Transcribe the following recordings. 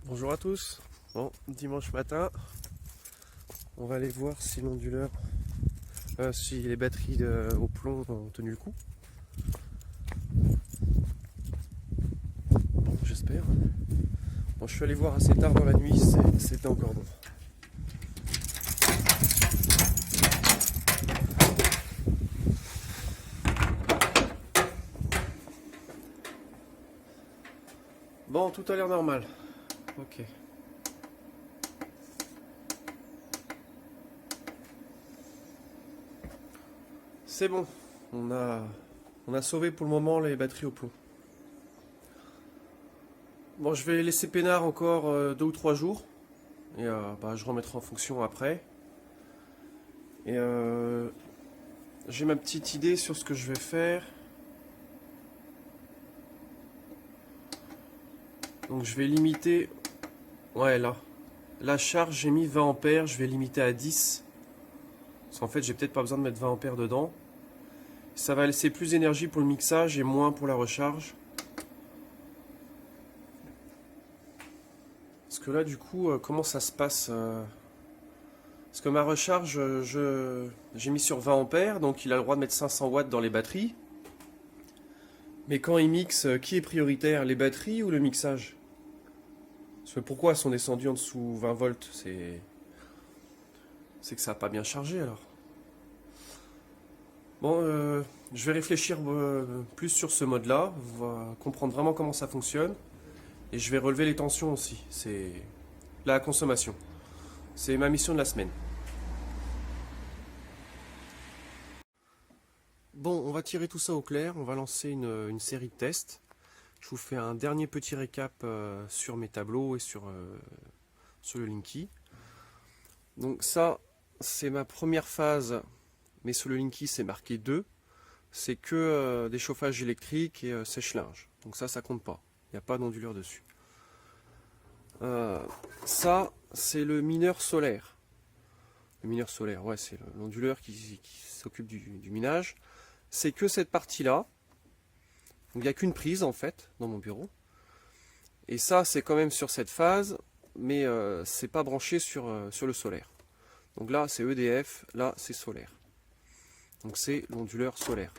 Bonjour à tous. Bon, dimanche matin, on va aller voir si l'onduleur, si les batteries au plomb ont tenu le coup. Bon, j'espère. Bon, je suis allé voir assez tard dans la nuit, c'était encore bon. Bon, tout a l'air normal. Ok. C'est bon. On a sauvé pour le moment les batteries au plomb. Bon, je vais laisser peinard encore 2 ou 3 jours. Et je remettrai en fonction après. Et j'ai ma petite idée sur ce que je vais faire. Donc je vais limiter. Ouais, là. La charge, j'ai mis 20 ampères. Je vais limiter à 10. Parce qu'en fait, j'ai peut-être pas besoin de mettre 20 ampères dedans. Ça va laisser plus d'énergie pour le mixage et moins pour la recharge. Parce que là, du coup, comment ça se passe Parce que ma recharge, j'ai mis sur 20 ampères, donc il a le droit de mettre 500 watts dans les batteries. Mais quand il mixe, qui est prioritaire, les batteries ou le mixage? Parce que pourquoi elles sont descendues en dessous 20 volts? C'est que ça n'a pas bien chargé alors. Bon, je vais réfléchir plus sur ce mode-là, comprendre vraiment comment ça fonctionne. Et je vais relever les tensions aussi. C'est la consommation. C'est ma mission de la semaine. Bon, on va tirer tout ça au clair. On va lancer une série de tests. Je vous fais un dernier petit récap sur mes tableaux et sur le Linky. Donc ça, c'est ma première phase. Mais sur le Linky, c'est marqué 2. C'est que des chauffages électriques et sèche-linge. Donc ça compte pas. Il n'y a pas d'onduleur dessus. Ça, c'est le mineur solaire. Le mineur solaire, ouais, c'est l'onduleur qui s'occupe du minage. C'est que cette partie-là. Il n'y a qu'une prise, en fait, dans mon bureau. Et ça, c'est quand même sur cette phase, mais c'est pas branché sur le solaire. Donc là, c'est EDF, là, c'est solaire. Donc c'est l'onduleur solaire.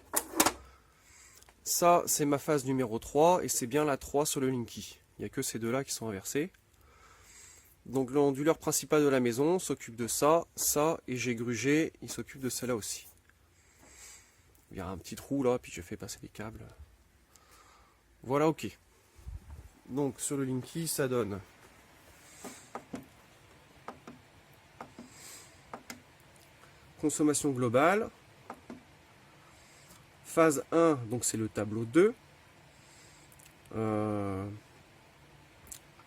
Ça, c'est ma phase numéro 3, et c'est bien la 3 sur le Linky. Il n'y a que ces deux-là qui sont inversés. Donc l'onduleur principal de la maison s'occupe de ça, et j'ai grugé, il s'occupe de celle-là aussi. Il y a un petit trou là, puis je fais passer des câbles. Voilà, ok. Donc sur le Linky, ça donne consommation globale. Phase 1, donc c'est le tableau 2.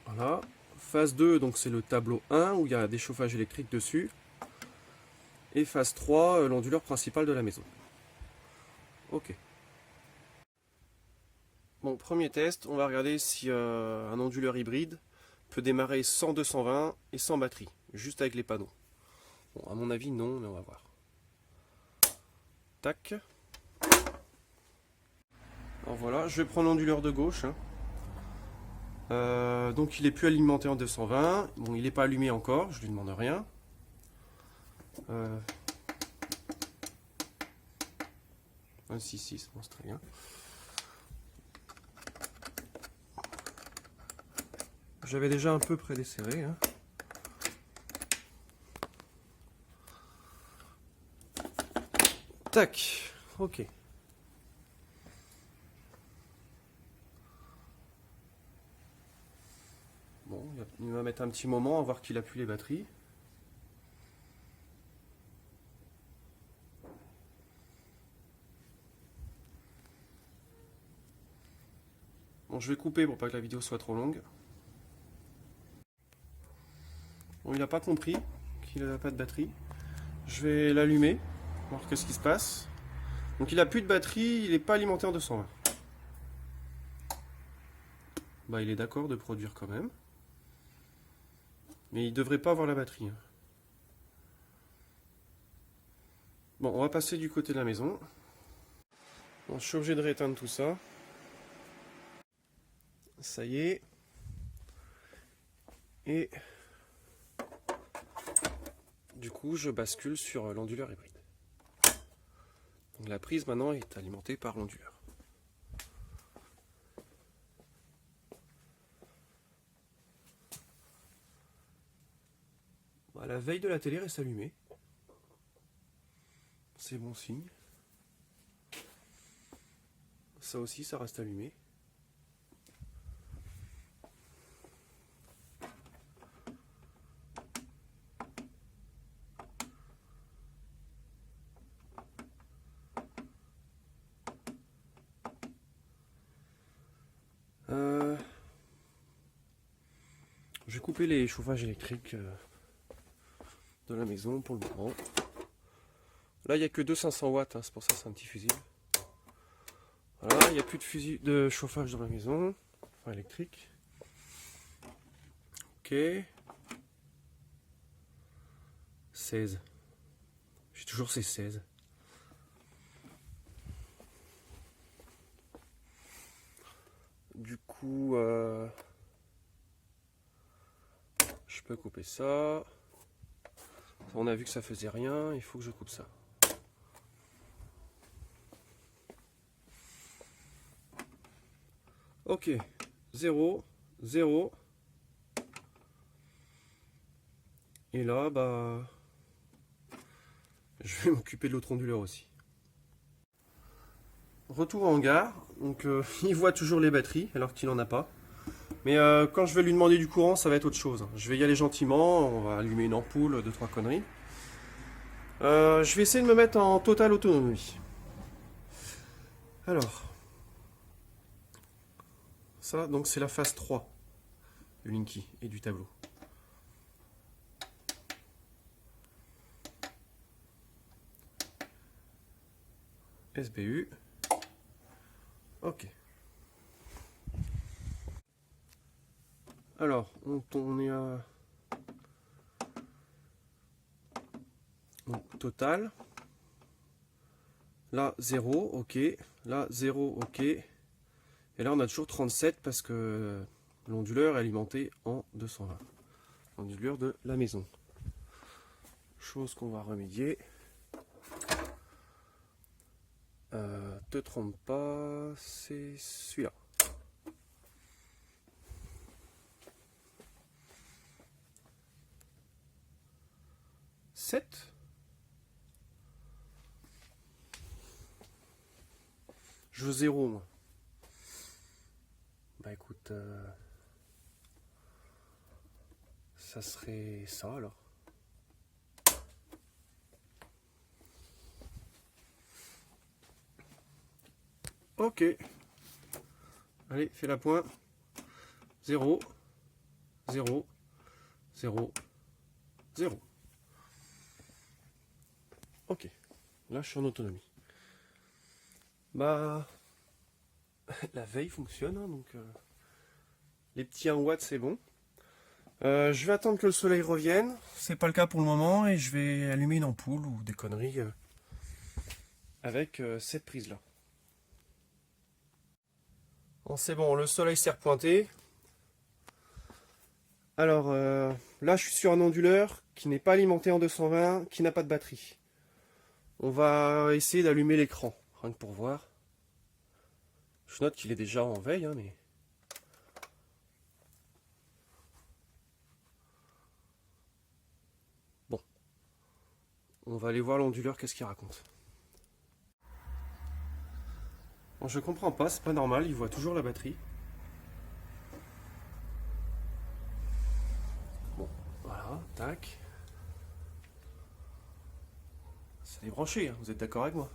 Voilà. Phase 2, donc c'est le tableau 1 où il y a des chauffages électriques dessus. Et phase 3, l'onduleur principal de la maison. Ok. Bon, premier test, on va regarder si un onduleur hybride peut démarrer sans 220 et sans batterie, juste avec les panneaux. Bon, à mon avis, non, mais on va voir. Tac. Alors voilà, je vais prendre l'onduleur de gauche. Donc il est plus alimenté en 220. Bon, il n'est pas allumé encore, je lui demande rien. Si, c'est bon, c'est très bien. J'avais déjà un peu prédesserré. Tac, ok. Bon, il va mettre un petit moment à voir qu'il appuie les batteries. Bon, je vais couper pour pas que la vidéo soit trop longue. Bon, il n'a pas compris qu'il n'a pas de batterie. Je vais l'allumer, voir qu'est-ce qui se passe. Donc il n'a plus de batterie, il n'est pas alimenté en 220. Il est d'accord de produire quand même. Mais il ne devrait pas avoir la batterie. Bon, on va passer du côté de la maison. Bon, je suis obligé de rééteindre tout ça. Ça y est. Et du coup, je bascule sur l'onduleur hybride. Donc la prise maintenant est alimentée par l'onduleur. La veille de la télé reste allumée. C'est bon signe. Ça aussi, ça reste allumé. Je vais couper les chauffages électriques de la maison pour le moment. Là, il n'y a que 500 watts, hein, c'est pour ça que c'est un petit fusible. Voilà, il n'y a plus de chauffage dans la maison, enfin électrique. Ok. 16. J'ai toujours ces 16. Du coup, je peux couper ça. On a vu que ça faisait rien, il faut que je coupe ça. Ok, 0, 0. Et là, bah, je vais m'occuper de l'autre onduleur aussi. Retour en hangar, donc il voit toujours les batteries alors qu'il n'en a pas. Mais quand je vais lui demander du courant, ça va être autre chose. Je vais y aller gentiment, on va allumer une ampoule, 2-3 conneries. Je vais essayer de me mettre en totale autonomie. Alors, ça donc c'est la phase 3 du Linky et du tableau. SBU. Ok. Alors, on est à donc, total. Là, 0, ok. Là, 0, ok. Et là, on a toujours 37 parce que l'onduleur est alimenté en 220. L'onduleur de la maison. Chose qu'on va remédier. Te trompe pas, c'est celui-là. Je veux 0 moi. Bah écoute, ça serait ça alors. Ok. Allez, fais la pointe. 0, 0, 0, 0. Ok. Là, je suis en autonomie. Bah, la veille fonctionne, hein, donc les petits 1 watt, c'est bon. Je vais attendre que le soleil revienne. C'est pas le cas pour le moment et je vais allumer une ampoule ou des conneries avec cette prise là. Bon, c'est bon, le soleil s'est repointé. Alors là, je suis sur un onduleur qui n'est pas alimenté en 220, qui n'a pas de batterie. On va essayer d'allumer l'écran, rien que pour voir. Je note qu'il est déjà en veille, hein, mais... Bon. On va aller voir l'onduleur, qu'est-ce qu'il raconte. Bon, je comprends pas, c'est pas normal, il voit toujours la batterie. Bon, voilà, tac. C'est débranché, hein, vous êtes d'accord avec moi?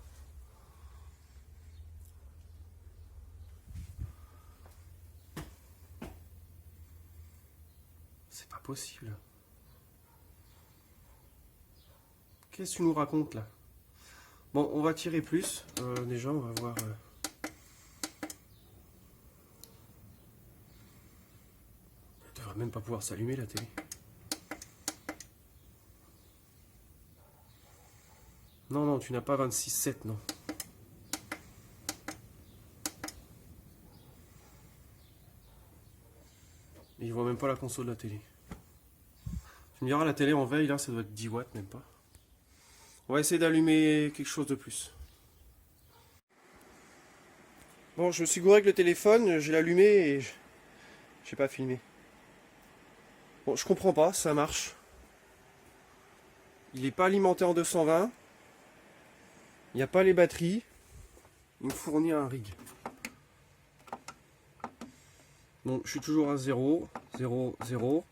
C'est pas possible. Qu'est-ce que tu nous racontes là? Bon, on va tirer plus. Déjà, on va voir... Elle devrait même pas pouvoir s'allumer la télé. Non, non, tu n'as pas 26,7, non. Il voit même pas la console de la télé. Tu me diras, la télé en veille, là, ça doit être 10 watts, même pas. On va essayer d'allumer quelque chose de plus. Bon, je me suis gouré avec le téléphone, j'ai allumé et j'ai pas filmé. Bon, je comprends pas, ça marche. Il n'est pas alimenté en 220. Il n'y a pas les batteries. Il me fournit un rig. Bon, je suis toujours à 0, 0, 0,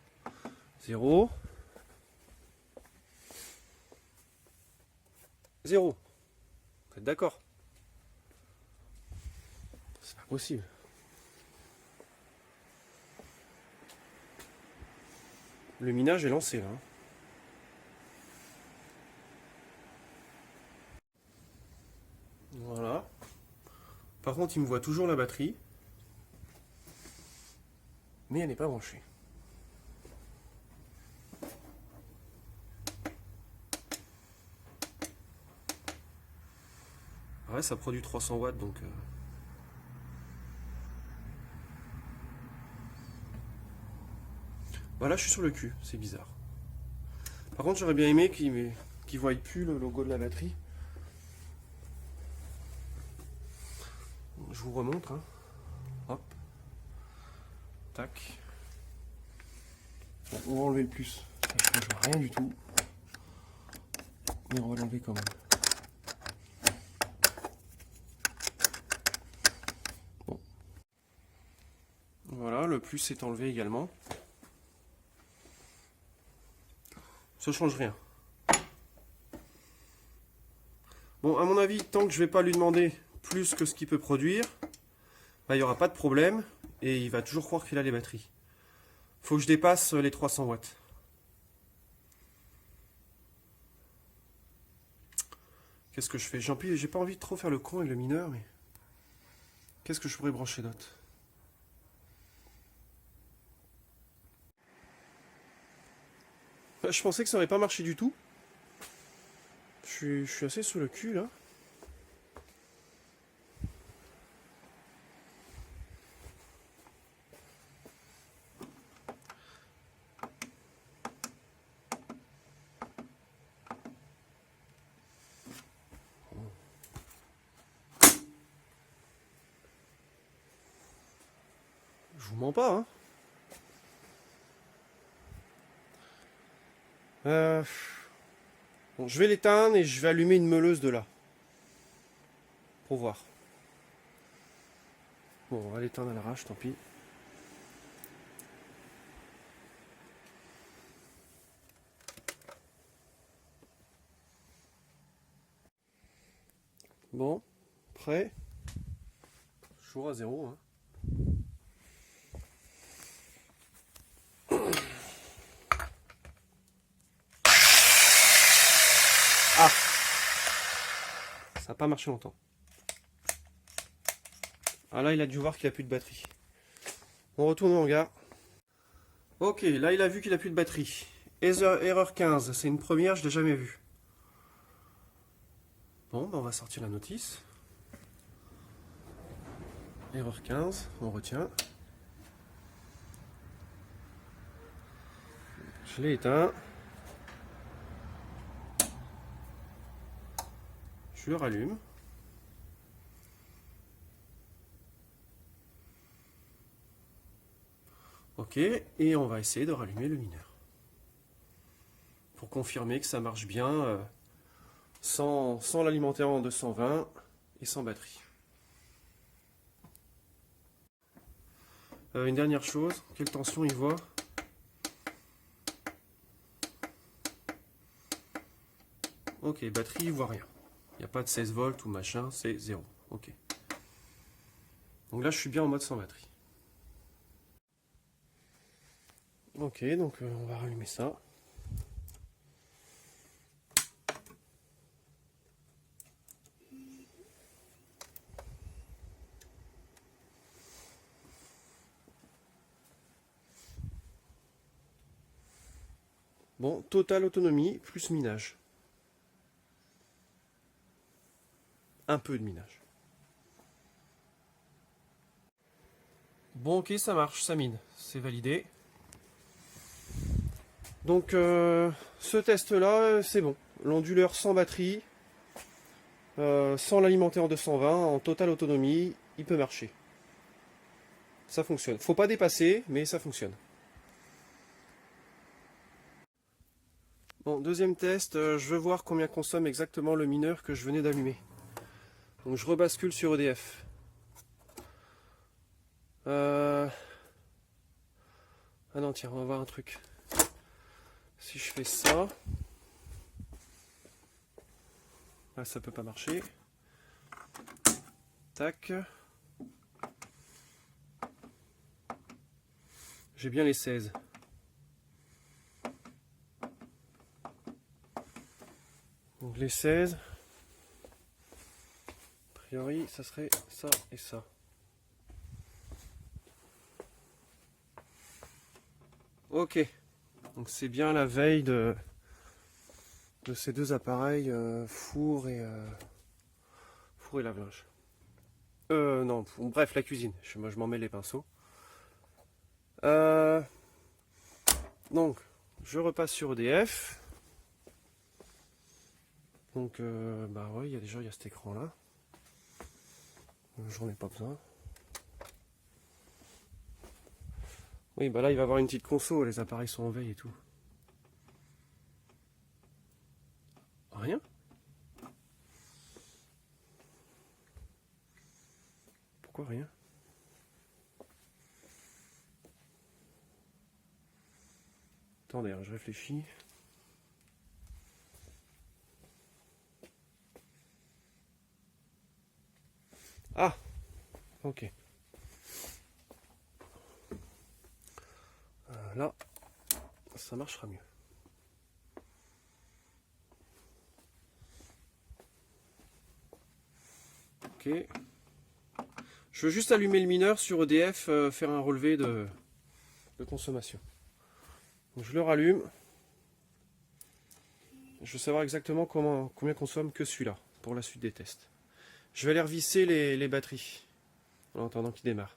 0, 0. Vous êtes d'accord? C'est pas possible. Le minage est lancé là. Voilà. Par contre, il me voit toujours la batterie. Mais elle n'est pas branchée. Ouais, ça produit 300 watts donc. Voilà, je suis sur le cul, c'est bizarre. Par contre, j'aurais bien aimé qu'il ne voie plus le logo de la batterie. Je vous remontre. Hein. Hop. Tac. Bon, on va enlever le plus. Ça ne change rien du tout. Mais on va l'enlever quand même. Bon. Voilà, le plus est enlevé également. Ça change rien. Bon, à mon avis, tant que je ne vais pas lui demander plus que ce qu'il peut produire, bah, il n'y aura pas de problème et il va toujours croire qu'il a les batteries. Faut que je dépasse les 300 watts. Qu'est-ce que je fais? J'ai pas envie de trop faire le con avec le mineur, mais qu'est-ce que je pourrais brancher d'autre? Je pensais que ça n'aurait pas marché du tout. Je suis assez sous le cul là. Je vous mens pas, hein. Bon, je vais l'éteindre et je vais allumer une meuleuse de là. Pour voir. Bon, on va l'éteindre à l'arrache, tant pis. Bon, prêt. Toujours à 0. Hein. Ah! Ça n'a pas marché longtemps. Ah là, il a dû voir qu'il n'a plus de batterie. On retourne au hangar. Ok, là, il a vu qu'il n'a plus de batterie. Erreur 15, c'est une première, je ne l'ai jamais vue. Bon, ben on va sortir la notice. Erreur 15, on retient. Je l'ai éteint. Je le rallume. Ok, et on va essayer de rallumer le mineur. Pour confirmer que ça marche bien sans l'alimenter en 220 et sans batterie. Une dernière chose, quelle tension il voit? Ok, batterie, il voit rien. Il n'y a pas de 16 volts ou machin, c'est 0. Ok. Donc là, je suis bien en mode sans batterie. Ok, donc on va rallumer ça. Bon, totale autonomie plus minage. Un peu de minage. Bon, ok, ça marche, ça mine. C'est validé. Donc ce test là c'est bon. L'onduleur sans batterie, sans l'alimenter en 220, en totale autonomie, il peut marcher. Ça fonctionne. Faut pas dépasser, mais ça fonctionne. Bon, deuxième test, je veux voir combien consomme exactement le mineur que je venais d'allumer. Donc je rebascule sur EDF. Ah non, tiens, on va voir un truc. Si je fais ça, là ça peut pas marcher. Tac. J'ai bien les 16. Donc les 16, a priori ça serait ça et ça. Ok, donc c'est bien la veille de ces deux appareils, four et lave-linge. Non, bref, la cuisine, moi je m'en mets les pinceaux. Donc, je repasse sur EDF. Donc, bah ouais, il y a cet écran là. J'en ai pas besoin. Oui, bah là, il va y avoir une petite console, les appareils sont en veille et tout. Rien. Pourquoi rien? Attendez, hein, je réfléchis. Ah, ok. Là, ça marchera mieux. Ok. Je veux juste allumer le mineur sur EDF, faire un relevé de consommation. Donc, je le rallume. Je veux savoir exactement combien consomme que celui-là pour la suite des tests. Je vais aller revisser les batteries en attendant qu'il démarre.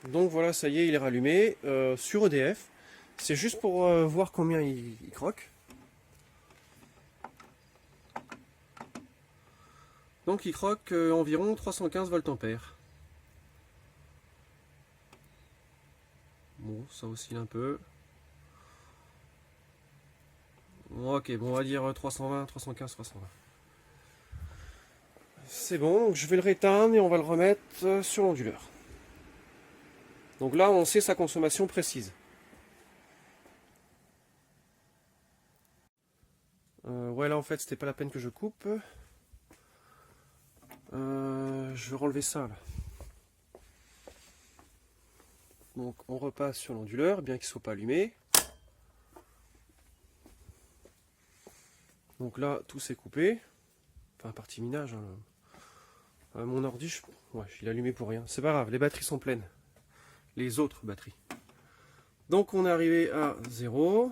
Donc voilà, ça y est, il est rallumé sur EDF. C'est juste pour voir combien il croque. Donc il croque environ 315 voltampères. Bon, ça oscille un peu. Ok, bon, on va dire 320, 315, 320. C'est bon, donc je vais le réteindre et on va le remettre sur l'onduleur. Donc là, on sait sa consommation précise. Ouais, là en fait, c'était pas la peine que je coupe. Je vais relever ça là. Donc on repasse sur l'onduleur, bien qu'il ne soit pas allumé. Donc là, tout s'est coupé. Enfin, partie minage. Hein. Mon ordi, ouais, il est allumé pour rien. C'est pas grave, les batteries sont pleines. Les autres batteries. Donc on est arrivé à 0.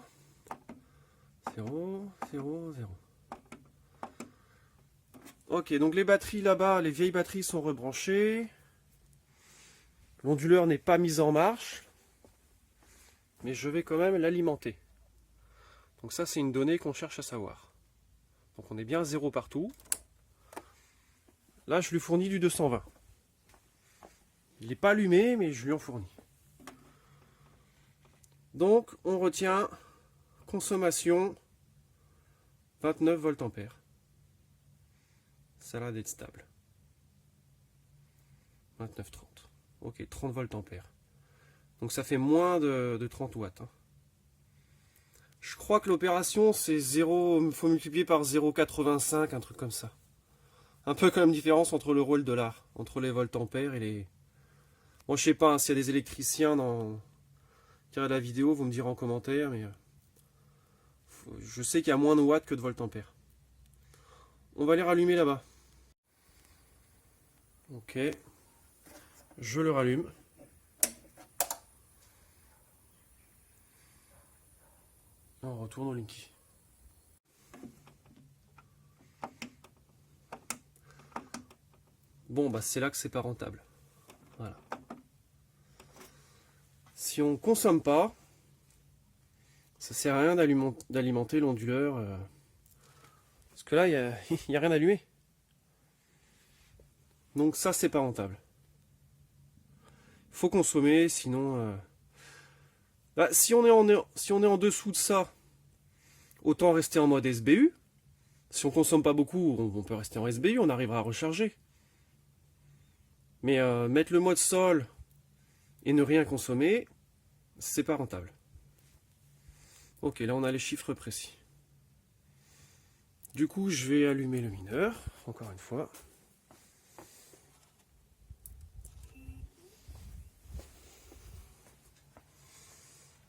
0, 0, 0. Ok, donc les batteries là-bas, les vieilles batteries sont rebranchées. L'onduleur n'est pas mise en marche. Mais je vais quand même l'alimenter. Donc ça, c'est une donnée qu'on cherche à savoir. Donc on est bien à 0 partout. Là, je lui fournis du 220. Il n'est pas allumé, mais je lui en fournis. Donc, on retient consommation 29 voltampères. Ça a l'air d'être stable. 29-30. Ok, 30 voltampères. Donc ça fait moins de 30 watts. Hein. Je crois que l'opération, c'est 0, il faut multiplier par 0,85, un truc comme ça. Un peu comme différence entre l'euro et le dollar, entre les voltampères et les... Bon, je sais pas, hein, s'il y a des électriciens qui regardent la vidéo, vous me direz en commentaire, mais je sais qu'il y a moins de watts que de voltampères. On va les rallumer là-bas. Ok, je le rallume. On retourne au Linky. Bon, bah c'est là que c'est pas rentable. Voilà. Si on consomme pas, Ça sert à rien d'alimenter l'onduleur. Parce que là, il n'y a rien allumé. Donc ça, c'est pas rentable. Il faut consommer, sinon... Bah, si on est en dessous de ça, autant rester en mode SBU. Si on consomme pas beaucoup, on peut rester en SBU, on arrivera à recharger. Mais mettre le mode sol et ne rien consommer, c'est pas rentable. Ok, là on a les chiffres précis. Du coup, je vais allumer le mineur, encore une fois.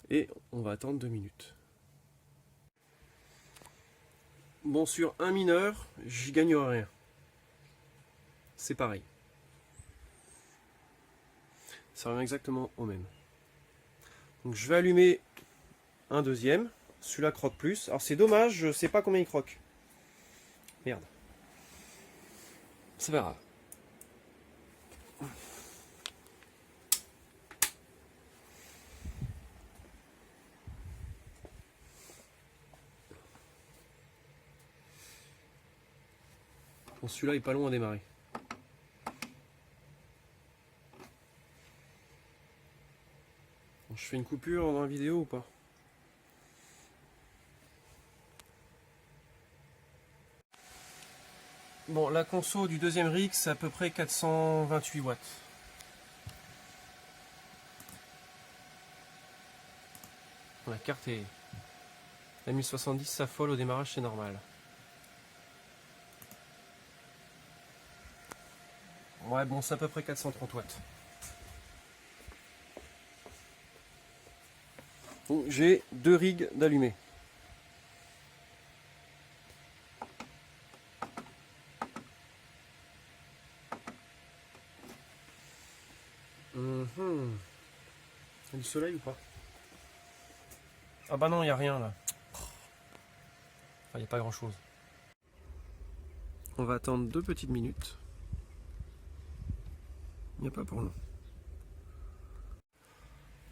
Et on va attendre 2 minutes. Bon, sur un mineur, j'y gagne rien. C'est pareil. Ça revient exactement au même. Donc je vais allumer un deuxième. Celui-là croque plus. Alors c'est dommage, je sais pas combien il croque. Merde. C'est pas grave. Bon, celui-là est pas long à démarrer. Bon, je fais une coupure dans la vidéo ou pas? Bon, la conso du deuxième rig, c'est à peu près 428 watts. La carte est... La 1070 s'affole au démarrage, c'est normal. Ouais, bon, c'est à peu près 430 watts. Donc j'ai 2 rigs d'allumés. Il y a du soleil ou pas? Ah bah non, il n'y a rien là. Enfin, il n'y a pas grand chose. On va attendre 2 petites minutes. Il n'y a pas pour nous.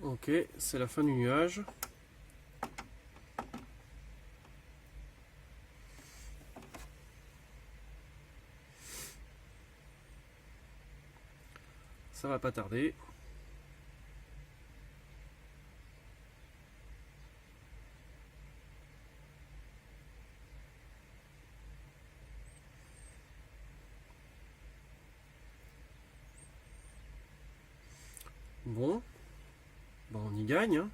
Ok, c'est la fin du nuage. Ça va pas tarder. Bon, bah on y gagne. Hein.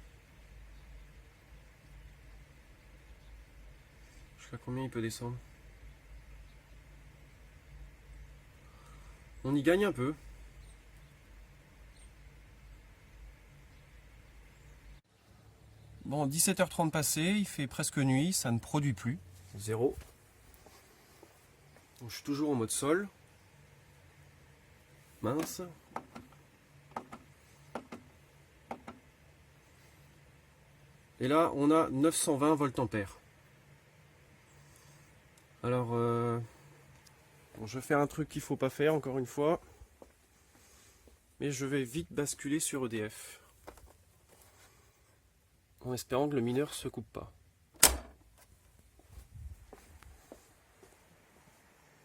Jusqu'à combien il peut descendre? On y gagne un peu. Bon, 17h30 passé, il fait presque nuit, ça ne produit plus. Zéro. Donc, je suis toujours en mode sol. Mince. Et là, on a 920 voltampères. Alors, bon, je vais faire un truc qu'il ne faut pas faire, encore une fois. Mais je vais vite basculer sur EDF. En espérant que le mineur se coupe pas.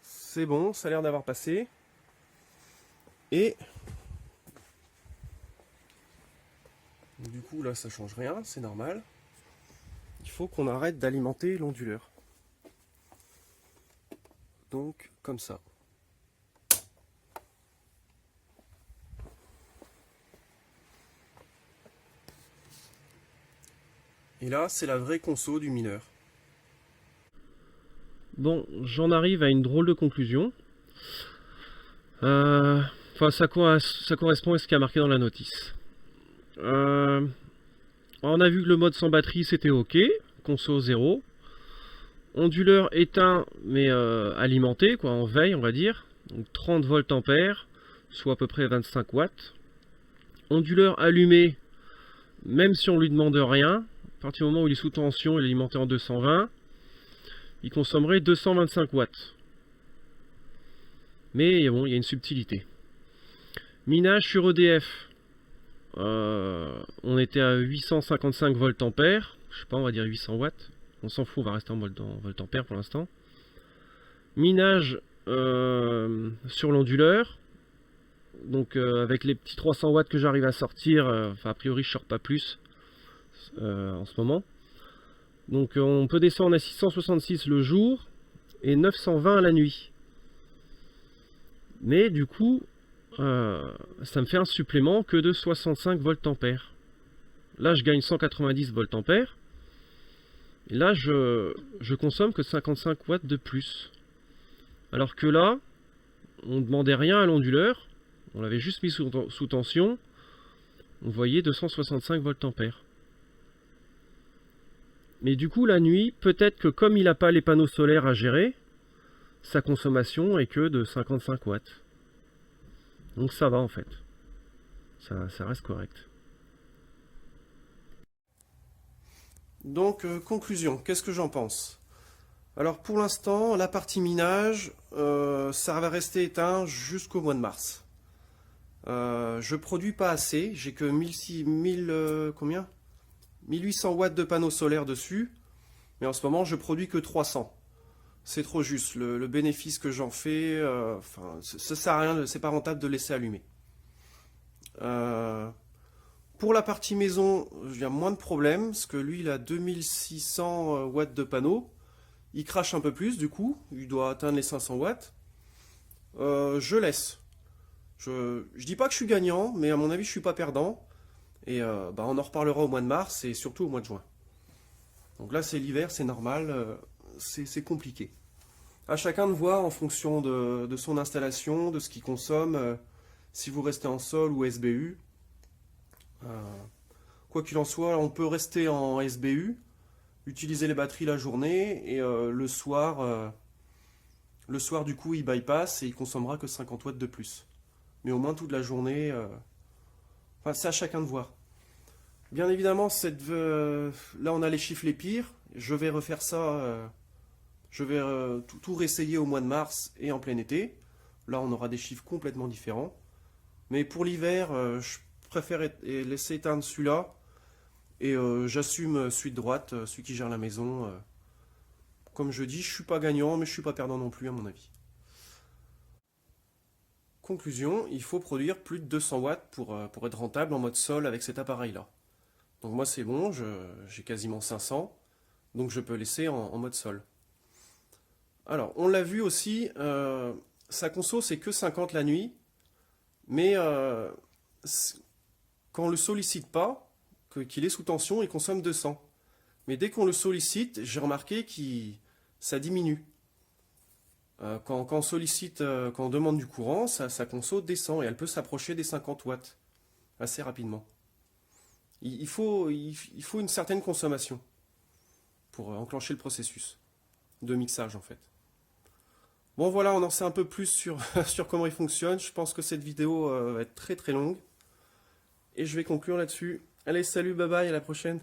C'est bon, ça a l'air d'avoir passé. Et du coup là ça change rien, c'est normal. Il faut qu'on arrête d'alimenter l'onduleur. Donc comme ça. Et là c'est la vraie conso du mineur. Bon, j'en arrive à une drôle de conclusion. Enfin, ça correspond à ce qui a marqué dans la notice. On a vu que le mode sans batterie c'était ok, conso 0. Onduleur éteint mais alimenté, quoi, en veille on va dire. Donc 30 volts ampères, soit à peu près 25 watts. Onduleur allumé, même si on lui demande rien, à partir du moment où il est sous tension, il est alimenté en 220, il consommerait 225 watts. Mais bon, il y a une subtilité. Minage sur EDF, on était à 855 volts ampères, je sais pas, on va dire 800 watts. On s'en fout, on va rester en volt-ampère pour l'instant. Minage sur l'onduleur. Donc avec les petits 300 watts que j'arrive à sortir, enfin a priori je sors pas plus en ce moment. Donc on peut descendre à 666 le jour et 920 la nuit. Mais du coup, ça me fait un supplément que de 65 voltampères. Là, je gagne 190 voltampères. Et là, je consomme que 55 watts de plus. Alors que là, on ne demandait rien à l'onduleur. On l'avait juste mis sous tension. On voyait 265 voltampères. Mais du coup, la nuit, peut-être que comme il n'a pas les panneaux solaires à gérer, sa consommation est que de 55 watts. Donc ça va en fait. Ça reste correct. Donc, conclusion, qu'est-ce que j'en pense? Alors pour l'instant, la partie minage, ça va rester éteint jusqu'au mois de mars. Je produis pas assez, j'ai que 1800 watts de panneaux solaires dessus, mais en ce moment je produis que 300. C'est trop juste, le bénéfice que j'en fais, ça sert à rien, c'est pas rentable de laisser allumer. Pour la partie maison, il y a moins de problèmes, parce que lui il a 2600 watts de panneaux. Il crache un peu plus du coup, il doit atteindre les 500 watts. Je laisse. Je dis pas que je suis gagnant, mais à mon avis je suis pas perdant. Et on en reparlera au mois de mars et surtout au mois de juin. Donc là c'est l'hiver, c'est normal, c'est compliqué. À chacun de voir en fonction de son installation, de ce qu'il consomme, si vous restez en sol ou SBU. Quoi qu'il en soit, on peut rester en SBU, utiliser les batteries la journée et le soir du coup il bypass et il consommera que 50 watts de plus. Mais au moins toute la journée, c'est à chacun de voir. Bien évidemment, là on a les chiffres les pires, je vais refaire ça, je vais tout réessayer au mois de mars et en plein été. Là on aura des chiffres complètement différents. Mais pour l'hiver, je préfère laisser éteindre celui-là. Et j'assume celui de droite, celui qui gère la maison. Comme je dis, je suis pas gagnant, mais je suis pas perdant non plus à mon avis. Conclusion, il faut produire plus de 200 watts pour être rentable en mode sol avec cet appareil-là. Donc moi c'est bon, j'ai quasiment 500, donc je peux laisser en mode sol. Alors, on l'a vu aussi, sa conso c'est que 50 la nuit, mais quand on le sollicite pas, qu'il est sous tension, il consomme 200. Mais dès qu'on le sollicite, j'ai remarqué que ça diminue. Quand on sollicite, quand on demande du courant, sa conso descend et elle peut s'approcher des 50 watts assez rapidement. Il faut une certaine consommation pour enclencher le processus de mixage en fait. Bon voilà, on en sait un peu plus sur, sur comment il fonctionne. Je pense que cette vidéo va être très très longue. Et je vais conclure là-dessus. Allez, salut, bye bye, à la prochaine.